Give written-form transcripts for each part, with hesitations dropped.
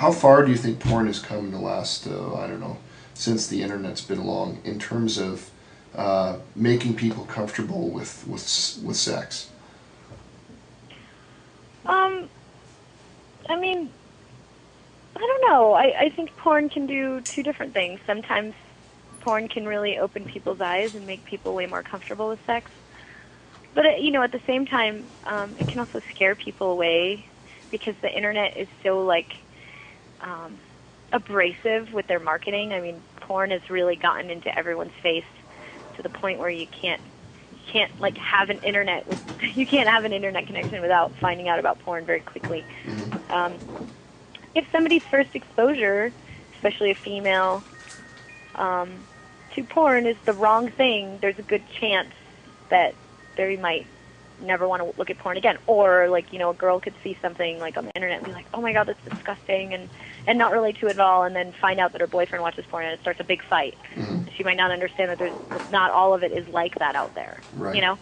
how far do you think porn has come in the last, I don't know, since the internet's been along, in terms of making people comfortable with sex? I mean, I don't know. I think porn can do two different things. Sometimes porn can really open people's eyes and make people way more comfortable with sex. But, at the same time, it can also scare people away because the internet is so, abrasive with their marketing. I mean, porn has really gotten into everyone's face to the point where you can't have an internet you can't have an internet connection without finding out about porn very quickly. If somebody's first exposure, especially a female, to porn is the wrong thing, there's a good chance that they might never want to look at porn again. Or, a girl could see something, on the internet and be like, oh my god, that's disgusting, and not relate to it at all, and then find out that her boyfriend watches porn and it starts a big fight. She might not understand that not all of it is like that out there, Right.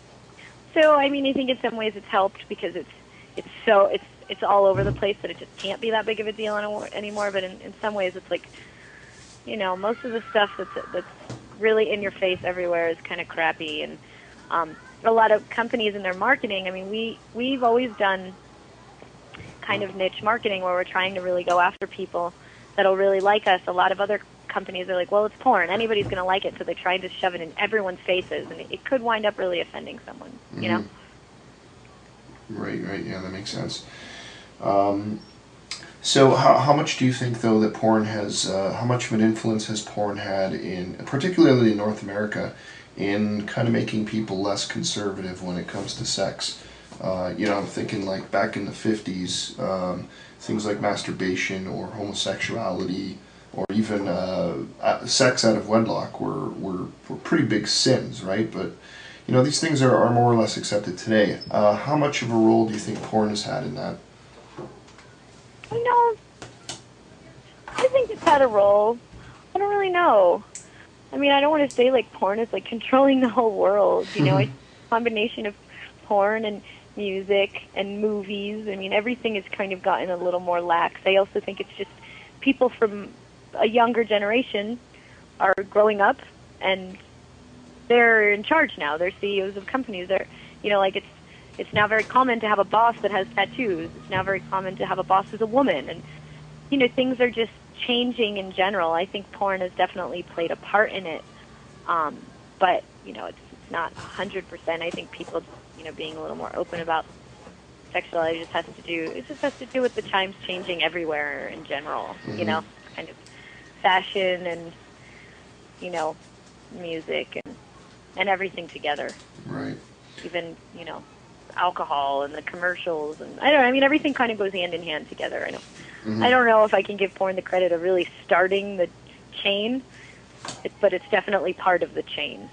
So, I think in some ways it's helped because it's all over the place that it just can't be that big of a deal anymore. But in some ways, it's most of the stuff that's really in your face everywhere is kind of crappy. And a lot of companies in their marketing, we've always done kind of niche marketing where we're trying to really go after people that'll really like us. A lot of other companies are like, well, it's porn, anybody's going to like it, so they're trying to shove it in everyone's faces, and it could wind up really offending someone, Right, yeah, that makes sense. So how much do you think, though, that porn has, how much of an influence has porn had particularly in North America, in kind of making people less conservative when it comes to sex? I'm thinking back in the 50s, things like masturbation or homosexuality or even sex out of wedlock were pretty big sins, right? But these things are more or less accepted today. How much of a role do you think porn has had in that? I think it's had a role. I don't really know. I don't want to say porn is controlling the whole world. It's a combination of porn and music and movies. Everything has kind of gotten a little more lax. I also think it's just people from a younger generation are growing up and they're in charge now. They're CEOs of companies. They're, it's now very common to have a boss that has tattoos. It's now very common to have a boss who's a woman. And, things are just changing in general. I think porn has definitely played a part in it. But, it's not 100%. I think people, being a little more open about sexuality just has to do with the times changing everywhere in general, kind of fashion and, music and everything together. Right. Even, alcohol and the commercials and everything kind of goes hand in hand together. I don't know if I can give porn the credit of really starting the chain, but it's definitely part of the chain.